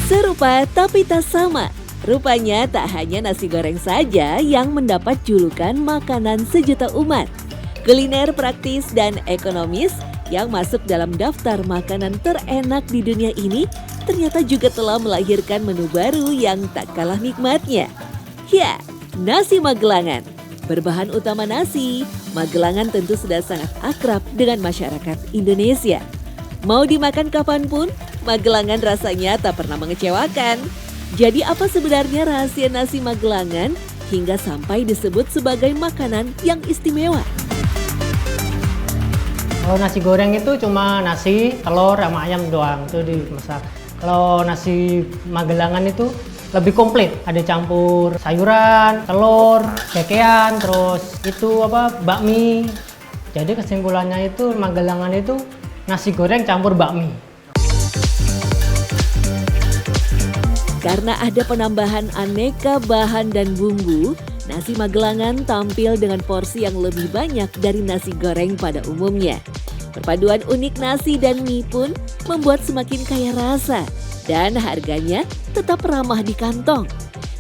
Serupa tapi tak sama. Rupanya tak hanya nasi goreng saja yang mendapat julukan makanan sejuta umat. Kuliner praktis dan ekonomis yang masuk dalam daftar makanan terenak di dunia ini ternyata juga telah melahirkan menu baru yang tak kalah nikmatnya. Ya, nasi Magelangan. Berbahan utama nasi, Magelangan tentu sudah sangat akrab dengan masyarakat Indonesia. Mau dimakan kapanpun, Magelangan rasanya tak pernah mengecewakan. Jadi apa sebenarnya rahasia nasi Magelangan hingga sampai disebut sebagai makanan yang istimewa? Kalau nasi goreng itu cuma nasi, telur, sama ayam doang, itu dimasak. Kalau nasi Magelangan itu lebih komplit, ada campur sayuran, telur, kekean, terus itu bakmi. Jadi kesimpulannya itu Magelangan itu nasi goreng campur bakmi. Karena ada penambahan aneka bahan dan bumbu, nasi Magelangan tampil dengan porsi yang lebih banyak dari nasi goreng pada umumnya. Perpaduan unik nasi dan mie pun membuat semakin kaya rasa dan harganya tetap ramah di kantong.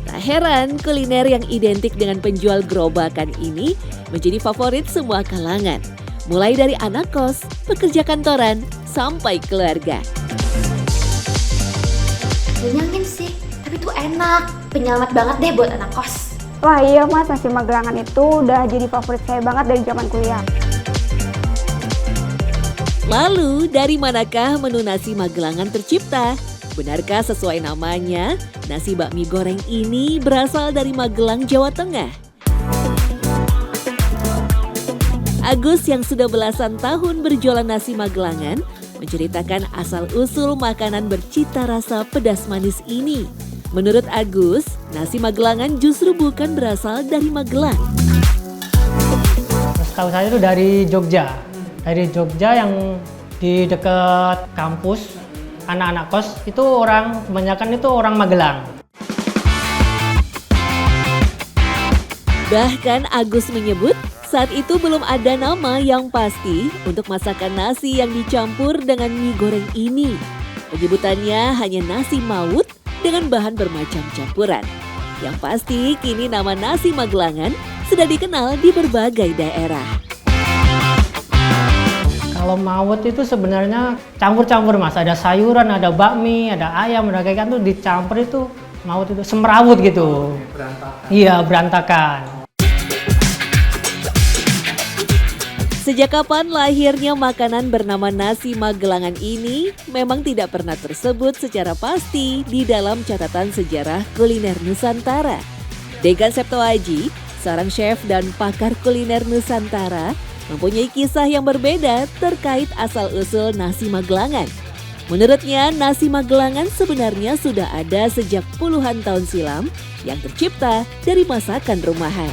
Tak heran kuliner yang identik dengan penjual gerobakan ini menjadi favorit semua kalangan. Mulai dari anak kos, pekerja kantoran, sampai keluarga. Kenyangin sih, tapi tuh enak. Penyelamat banget deh buat anak kos. Wah iya mas, nasi Magelangan itu udah jadi favorit saya banget dari zaman kuliah. Lalu, dari manakah menu nasi Magelangan tercipta? Benarkah sesuai namanya, nasi bakmi goreng ini berasal dari Magelang, Jawa Tengah? Agus yang sudah belasan tahun berjualan nasi Magelangan menceritakan asal-usul makanan bercita rasa pedas manis ini. Menurut Agus, nasi Magelangan justru bukan berasal dari Magelang. Setahu saya itu dari Jogja. Dari Jogja yang di dekat kampus, anak-anak kos itu kebanyakan itu orang Magelang. Bahkan Agus menyebut saat itu belum ada nama yang pasti untuk masakan nasi yang dicampur dengan mie goreng ini. Penyebutannya hanya nasi maut dengan bahan bermacam campuran. Yang pasti kini nama nasi Magelangan sudah dikenal di berbagai daerah. Kalau maut itu sebenarnya campur-campur mas, ada sayuran, ada bakmi, ada ayam, ada ikan tuh dicampur itu maut itu semrawut gitu. Berantakan. Iya berantakan. Sejak kapan lahirnya makanan bernama nasi Magelangan ini memang tidak pernah tersebut secara pasti di dalam catatan sejarah kuliner Nusantara. Degan Septoaji, seorang chef dan pakar kuliner Nusantara, mempunyai kisah yang berbeda terkait asal-usul nasi Magelangan. Menurutnya, nasi Magelangan sebenarnya sudah ada sejak puluhan tahun silam yang tercipta dari masakan rumahan.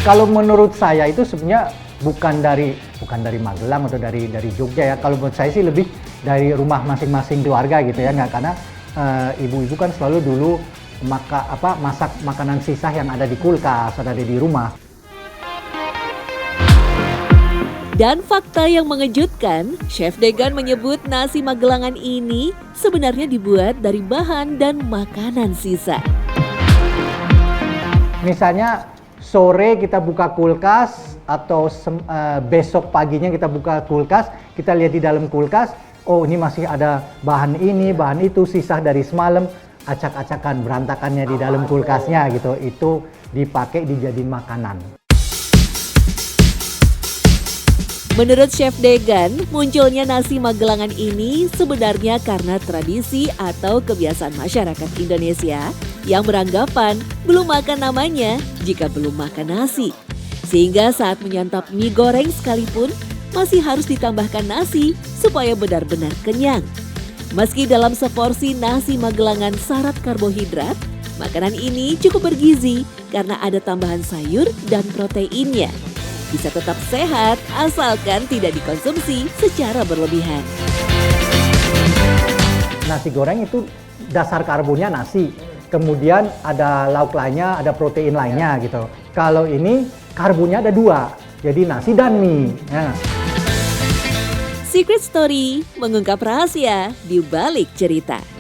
Kalau menurut saya itu sebenarnya bukan dari Magelang atau dari Jogja ya. Kalau menurut saya sih lebih dari rumah masing-masing keluarga gitu ya, nggak, karena ibu-ibu kan selalu dulu masak makanan sisa yang ada di kulkas, ada di rumah. Dan fakta yang mengejutkan, Chef Degan menyebut nasi Magelangan ini sebenarnya dibuat dari bahan dan makanan sisa. Misalnya sore kita buka kulkas atau besok paginya kita buka kulkas, kita lihat di dalam kulkas, oh ini masih ada bahan ini, bahan itu, sisa dari semalam, acak-acakan berantakannya di dalam kulkasnya gitu, itu dipakai dijadiin makanan. Menurut Chef Degan, munculnya nasi Magelangan ini sebenarnya karena tradisi atau kebiasaan masyarakat Indonesia yang beranggapan belum makan namanya jika belum makan nasi. Sehingga saat menyantap mie goreng sekalipun masih harus ditambahkan nasi supaya benar-benar kenyang. Meski dalam seporsi nasi Magelangan syarat karbohidrat, makanan ini cukup bergizi karena ada tambahan sayur dan proteinnya. Bisa tetap sehat asalkan tidak dikonsumsi secara berlebihan. Nasi goreng itu dasar karbonnya nasi, kemudian ada lauk lainnya, ada protein lainnya gitu. Kalau ini karbonnya ada 2, jadi nasi dan mie. Ya. Secret Story mengungkap rahasia di balik cerita.